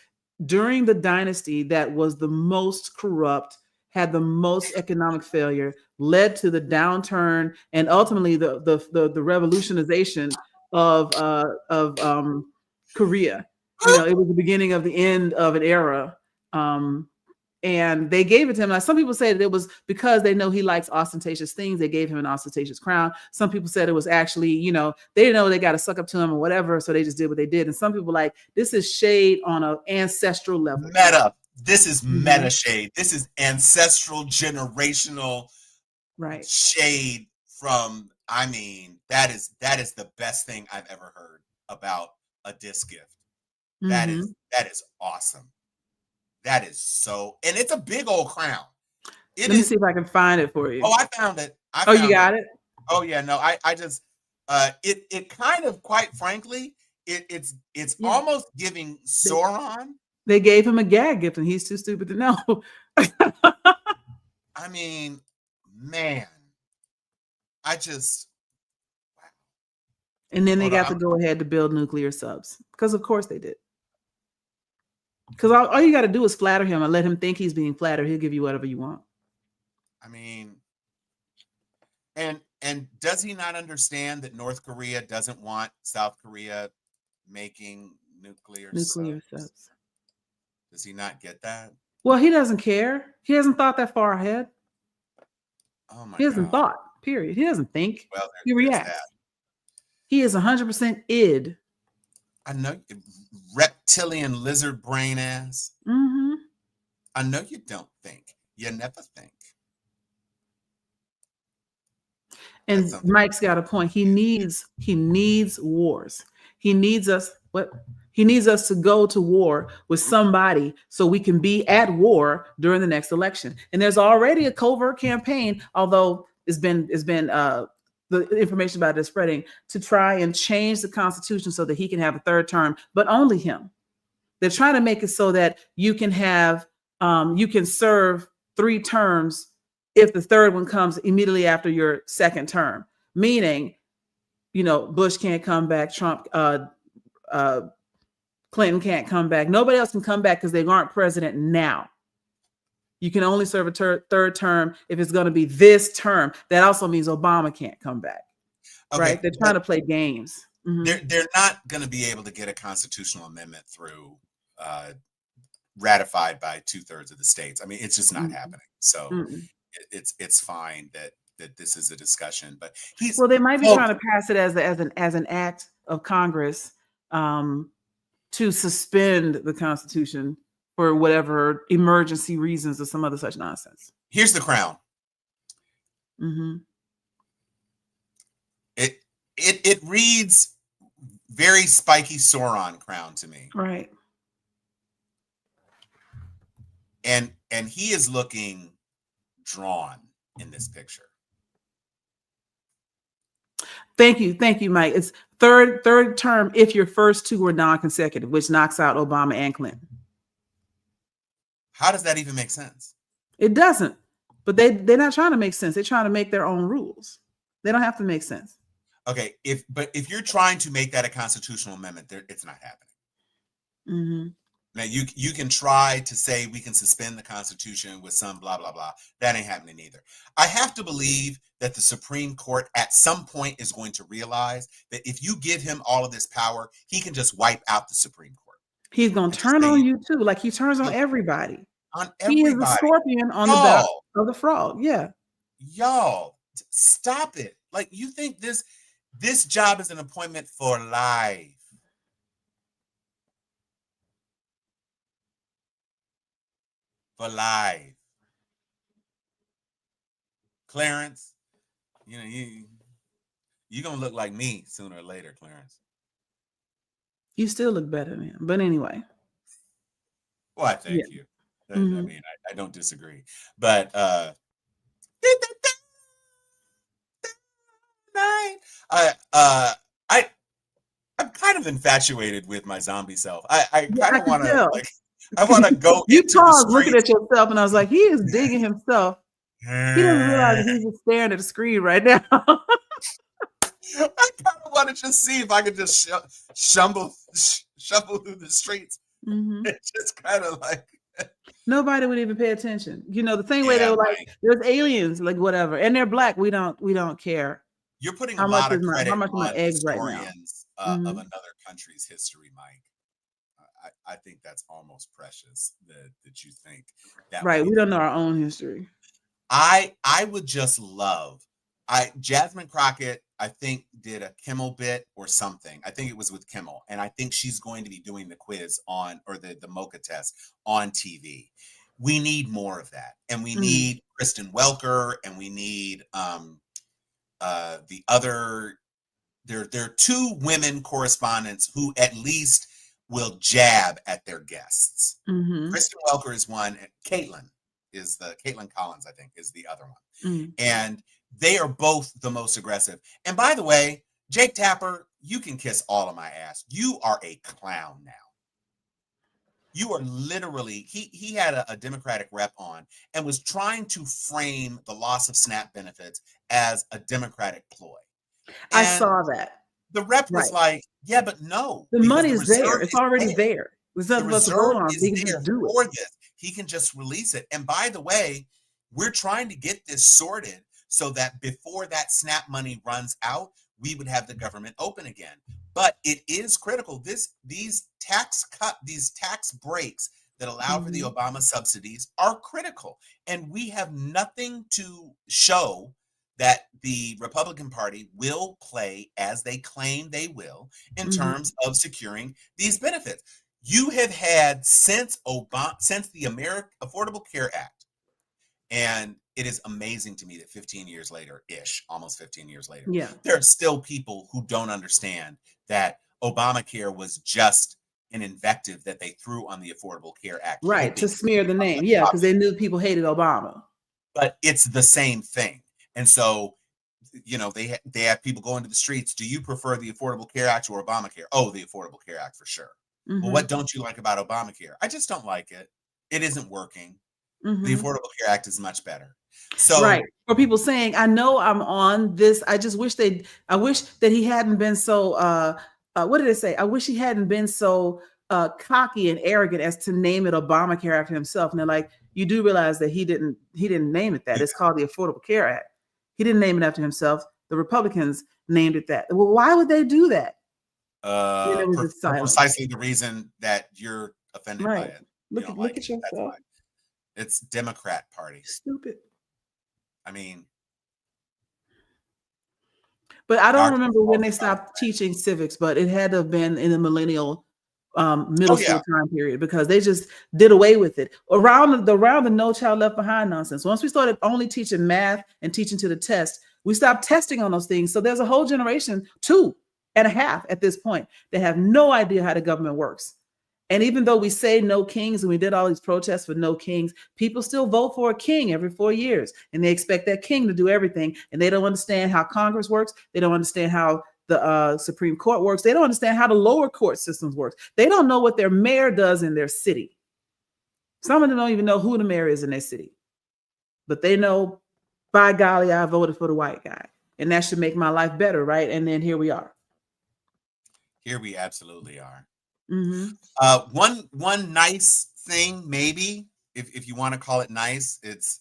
during the dynasty that was the most corrupt, had the most economic failure, led to the downturn, and ultimately the revolutionization of Korea. It was the beginning of the end of an era. And they gave it to him. Now, some people say that it was because they know he likes ostentatious things. They gave him an ostentatious crown. Some people said it was actually, they didn't know they got to suck up to him or whatever, so they just did what they did. And some people like, this is shade on an ancestral level. Meta. This is meta shade. This is ancestral, generational shade from. I mean, that is the best thing I've ever heard about a disc gift. That is awesome. That is so, and it's a big old crown. Let me see if I can find it for you. Oh, I found it. You got it? Oh yeah, no, I just it kind of, quite frankly, it's almost giving Sauron. They gave him a gag gift, and he's too stupid to know. I mean, man, wow. And then they got to go ahead to build nuclear subs, because of course they did. Because all you got to do is flatter him and let him think he's being flattered. He'll give you whatever you want. I mean, and does he not understand that North Korea doesn't want South Korea making nuclear subs? Does he not get that? Well, he doesn't care. He hasn't thought that far ahead. Oh my God. He hasn't thought, period. He doesn't think. Well, he reacts. He is 100% id. I know, reptilian lizard brain ass. I know you don't think. You never think. And Mike's got a point. He needs wars. He needs us. He needs us to go to war with somebody so we can be at war during the next election. And there's already a covert campaign, although it's been the information about it is spreading, to try and change the Constitution so that he can have a third term, but only him. They're trying to make it so that you can have, you can serve 3 terms if the third one comes immediately after your second term. Meaning, Bush can't come back, Clinton can't come back. Nobody else can come back because they aren't president now. You can only serve a third term if it's going to be this term. That also means Obama can't come back, right? They're trying to play games. They're not going to be able to get a constitutional amendment through, ratified by 2/3 of the states. I mean, it's just not happening. So it's fine that this is a discussion. But they might be trying to pass it as an act of Congress to suspend the Constitution for whatever emergency reasons or some other such nonsense. Here's the crown. Mm-hmm. It reads very spiky Sauron crown to me. Right. And he is looking drawn in this picture. Thank you, Mike. It's third term if your first two were non-consecutive, which knocks out Obama and Clinton. How does that even make sense? It doesn't. But they're not trying to make sense. They're trying to make their own rules. They don't have to make sense. Okay, if you're trying to make that a constitutional amendment, it's not happening. Mm-hmm. Now you can try to say we can suspend the Constitution with some blah blah blah. That ain't happening either. I have to believe that the Supreme Court at some point is going to realize that if you give him all of this power, he can just wipe out the Supreme Court. He's gonna turn on you too, like he turns on everybody. On everybody. He is the scorpion on the back of the frog. Yeah. Y'all, stop it. Like, you think this job is an appointment for life. For life. Clarence, you know, you're gonna look like me sooner or later, Clarence. You still look better than him. But anyway. Well, I thank you. I mean, I don't disagree. But I'm kind of infatuated with my zombie self. I kind of want to I want to go. You paused looking at yourself, and I was like, he is digging himself. He doesn't realize he's just staring at the screen right now. I kind of want to just see if I could just shuffle through the streets. It's just kind of like nobody would even pay attention. You know, the same way they were like, there's aliens, like whatever, and they're black. We don't care. You're putting a lot of credit on historians of another country's history, Mike. I think that's almost precious that you think that. Right, we don't know our own history. I would just love. Jasmine Crockett, I think, did a Kimmel bit or something. I think it was with Kimmel, and I think she's going to be doing the quiz on, or the mocha test on TV. We need more of that, and we need Kristen Welker, and we need the other. There are two women correspondents who at least will jab at their guests. Kristen Welker is one, and Caitlin Collins, I think, is the other one. And they are both the most aggressive. And by the way, Jake Tapper, you can kiss all of my ass. You are a clown now. You are literally, he had a Democratic rep on and was trying to frame the loss of SNAP benefits as a Democratic ploy. I saw that. The rep was like, yeah, but no. The money is there. It's already there. There's nothing else to vote on. He can just do it. He can just release it. And by the way, we're trying to get this sorted so that before that SNAP money runs out, we would have the government open again. But it is critical. These tax breaks that allow for the Obama subsidies are critical. And we have nothing to show that the Republican Party will play as they claim they will in terms of securing these benefits. You have had since the Affordable Care Act, and it is amazing to me that 15 years later, almost 15 years later, there are still people who don't understand that Obamacare was just an invective that they threw on the Affordable Care Act. Right, to smear the name. Yeah, because they knew people hated Obama. But it's the same thing. And so, you know, they have people going to the streets. Do you prefer the Affordable Care Act or Obamacare? Oh, the Affordable Care Act for sure. Well, what don't you like about Obamacare? I just don't like it. It isn't working. The Affordable Care Act is much better. So, right. For people saying, I know I'm on this. I just wish I wish that he hadn't been so, what did it say? I wish he hadn't been so cocky and arrogant as to name it Obamacare after himself. And they're like, you do realize that he didn't name it that. It's called the Affordable Care Act. He didn't name it after himself. The Republicans named it that. Well, why would they do that? Precisely the reason that you're offended by it. Look at yourself. It's Democrat Party. Stupid. I mean, but I don't remember when they stopped teaching civics, but it had to have been in the millennial middle school time period, because they just did away with it around the No Child Left Behind nonsense. Once we started only teaching math and teaching to the test, we stopped testing on those things. So there's a whole generation, 2.5 at this point, that have no idea how the government works. And even though we say no kings and we did all these protests for no kings, people still vote for a king every 4 years. And they expect that king to do everything. And they don't understand how Congress works. They don't understand how the Supreme Court works. They don't understand how the lower court systems works. They don't know what their mayor does in their city. Some of them don't even know who the mayor is in their city. But they know, by golly, I voted for the white guy. And that should make my life better, right? And then here we are. Here we absolutely are. Mm-hmm. One nice thing, maybe, if you want to call it nice, it's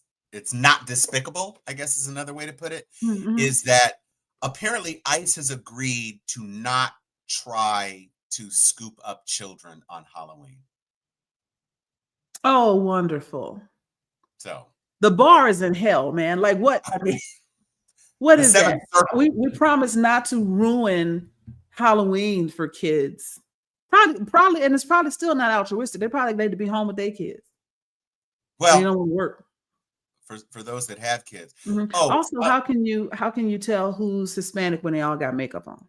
not despicable, I guess is another way to put it, Mm-hmm. is that apparently ICE has agreed to not try to scoop up children on Halloween. Oh, wonderful. So the bar is in hell, man. Like what? I mean, what is that? We promise not to ruin Halloween for kids. Probably, and it's probably still not altruistic. They probably need to be home with their kids. Well, they don't want to work. For those that have kids. Mm-hmm. Oh, also, how can you tell who's Hispanic when they all got makeup on?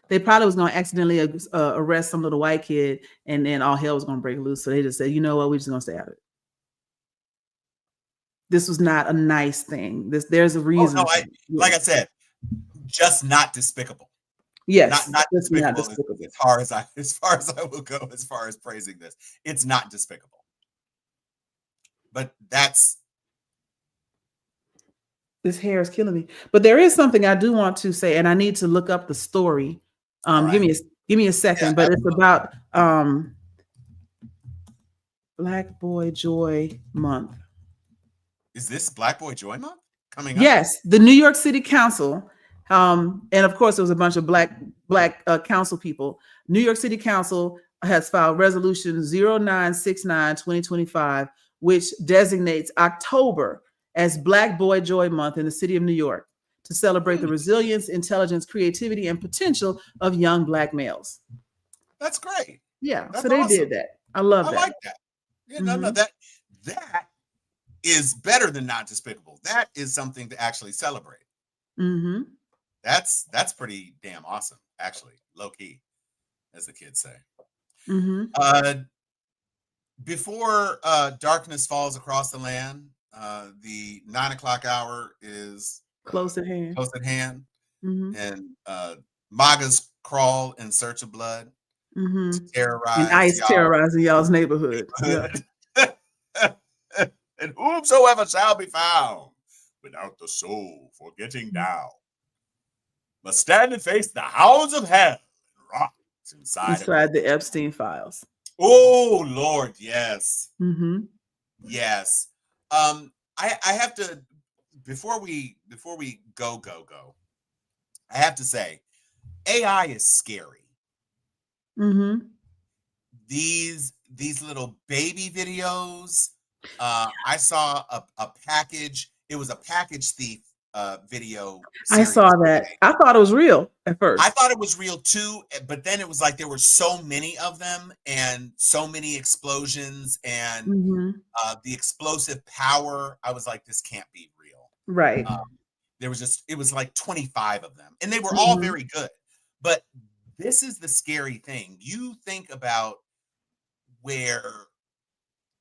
They probably was going to accidentally arrest some little white kid, and then all hell was going to break loose. So they just said, you know what, we're just going to stay out of it. This was not a nice thing. There's a reason. Oh, no, like I said, just not despicable. Yes, not despicable. As far as I will go, as far as praising this, it's not despicable. But this hair is killing me. But there is something I do want to say, and I need to look up the story. Right. Give me a second. Yeah, but absolutely. It's about Black Boy Joy Month. Is this Black Boy Joy Month coming up? Yes, the New York City Council, and of course there was a bunch of black council people. New York City Council has filed Resolution 0969/2025, which designates October as Black Boy Joy Month in the city of New York to celebrate the resilience, intelligence, creativity, and potential of young Black males. That's great. Yeah, so they did that. I love that. I like that. Yeah, no, that is better than not despicable. That is something to actually celebrate. Mm-hmm. That's pretty damn awesome, actually, low key, as the kids say. Mm-hmm. Before darkness falls across the land, the 9 o'clock hour is close at hand. Mm-hmm. And MAGAs crawl in search of blood to terrorize. And ICE terrorizing y'all's neighborhood. Yeah. And whomsoever shall be found without the soul for getting down must stand and face the hounds of hell and rot inside the Epstein files. Oh Lord, yes. Mm-hmm. Yes. I have to before we go, I have to say AI is scary. Mm-hmm. These little baby videos. I saw a package. It was a package thief video. I saw that. I thought it was real at first. I thought it was real too, but then it was like there were so many of them and so many explosions and the explosive power. I was like, this can't be real. Right. It was like 25 of them, and they were all very good. But this is the scary thing. You think about where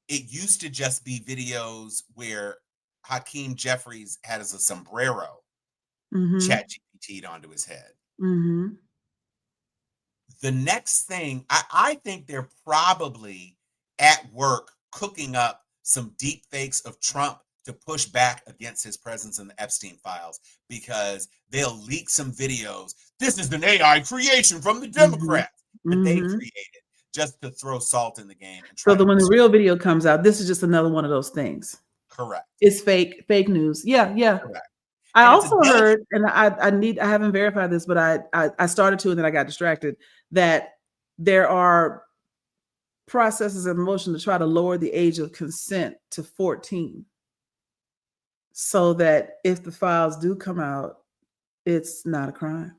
it used to just be videos where Hakeem Jeffries had as a sombrero ChatGPT'd onto his head. Mm-hmm. The next thing, I think they're probably at work cooking up some deep fakes of Trump to push back against his presence in the Epstein files, because they'll leak some videos. This is an AI creation from the Democrats that they created just to throw salt in the game. And so that when the real video comes out, this is just another one of those things. Correct. It's fake news. Yeah. Correct. I also heard, and I haven't verified this, but I started to, and then I got distracted, that there are processes in motion to try to lower the age of consent to 14. So that if the files do come out, it's not a crime.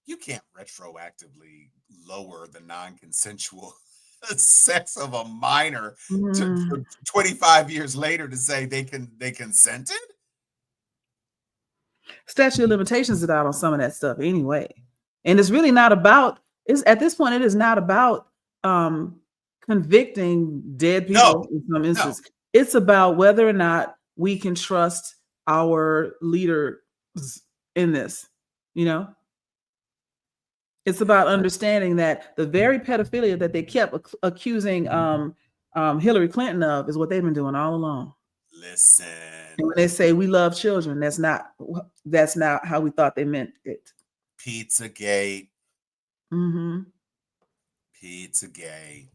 you can't retroactively lower the non-consensual sex of a minor Mm. for 25 years later to say they consented. Statute of limitations is out on some of that stuff anyway. And it's really not about, it's at this point, it is not about um convicting dead No, people in some no. instance. It's about whether or not we can trust our leaders in this, you know? It's about understanding that the very pedophilia that they kept accusing Hillary Clinton of is what they've been doing all along. And Listen, when they say we love children, that's not how we thought they meant it. Pizzagate, Mm-hmm. Pizzagate.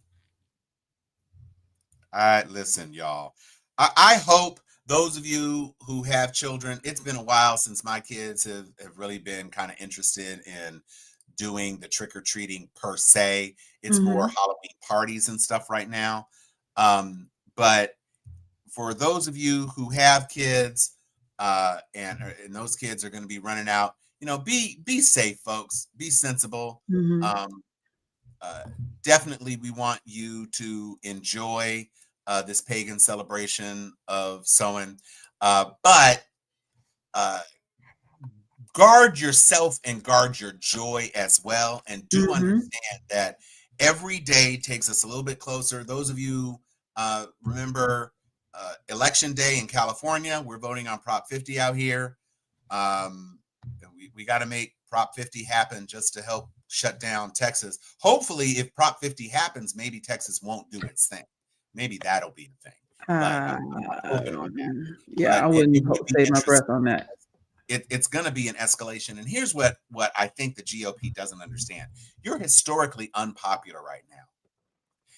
Listen, y'all. I hope those of you who have children, it's been a while since my kids have really been kind of interested in doing the trick-or-treating per se. It's more Mm-hmm. Halloween parties and stuff right now. But for those of you who have kids, and those kids are going to be running out, be safe, folks. Be sensible. Mm-hmm. Definitely, we want you to enjoy this pagan celebration of Samhain, but guard yourself and guard your joy as well. And do Mm-hmm. understand that every day takes us a little bit closer. Those of you remember Election Day in California, we're voting on Prop 50 out here. We got to make Prop 50 happen just to help shut down Texas. Hopefully, if Prop 50 happens, maybe Texas won't do its thing. Maybe that'll be the thing. But I'm hoping on that. Yeah, But I it wouldn't would be save my interesting. breath on that. It's going to be an escalation. And here's what I think the GOP doesn't understand. You're historically unpopular right now.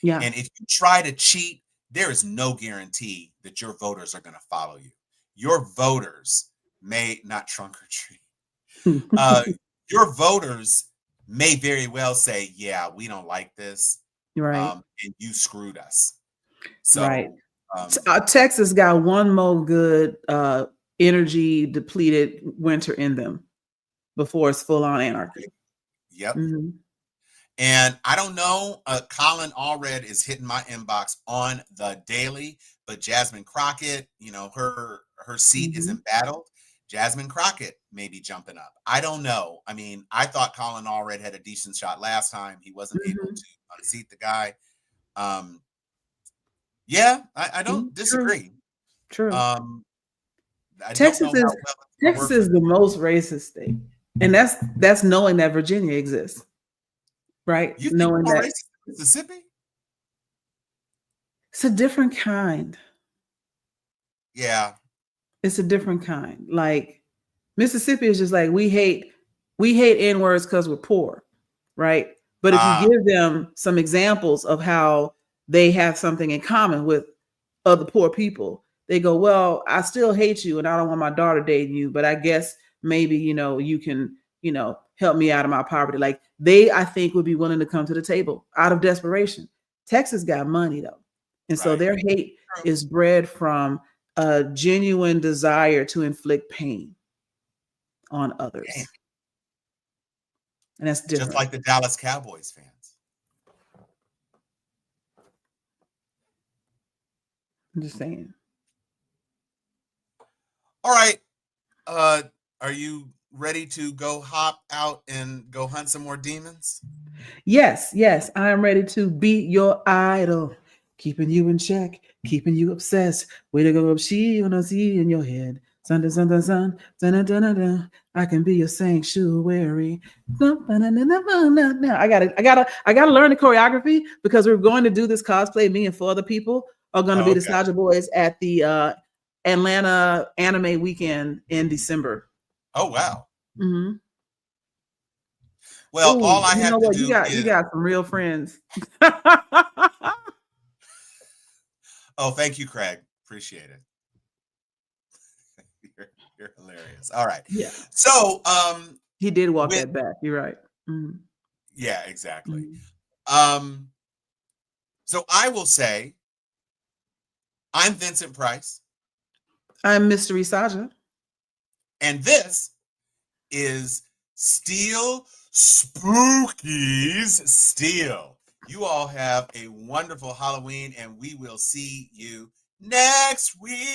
Yeah. And if you try to cheat, there is no guarantee that your voters are going to follow you. Your voters may not trunk or treat. Your voters may very well say, yeah, we don't like this. Right. And you screwed us. So, right. Texas got one more good energy depleted winter in them before it's full on anarchy. Yep. Mm-hmm. And I don't know, Colin Allred is hitting my inbox on the daily, but Jasmine Crockett, her seat Mm-hmm. is embattled. Jasmine Crockett may be jumping up. I don't know. I mean, I thought Colin Allred had a decent shot last time. He wasn't able to unseat the guy. Yeah, I don't disagree. True. Texas is the most racist state, and that's knowing that Virginia exists, right? You think knowing more that racist than Mississippi? It's a different kind. Yeah, it's a different kind. Like Mississippi is just like we hate N-words because we're poor, right? But if you give them some examples of how they have something in common with other poor people, they go, well, I still hate you and I don't want my daughter dating you, but I guess maybe, you can, help me out of my poverty. Like they, I think, would be willing to come to the table out of desperation. Texas got money though. And so their hate is bred from a genuine desire to inflict pain on others. Damn. And that's different. Just like the Dallas Cowboys fans. I'm just saying. All right. Are you ready to go hop out and go hunt some more demons? Yes. I am ready to beat your idol, keeping you in check, keeping you obsessed. Way to go up, she on a Z in your head. Sun, I can be your sanctuary. I gotta learn the choreography because we're going to do this cosplay. Me and 4 other people are going to be the Saja Boys at the Atlanta Anime Weekend in December. Oh wow! Mm-hmm. Well, all I have to do you got some real friends. Oh, thank you, Craig. Appreciate it. You're hilarious. All right. Yeah. So, he did walk that back. You're right. Mm-hmm. Yeah, exactly. Mm-hmm. So I will say, I'm Vincent Price. I'm Mystery Saja. And this is Steel spookies still. You all have a wonderful Halloween, and we will see you next week.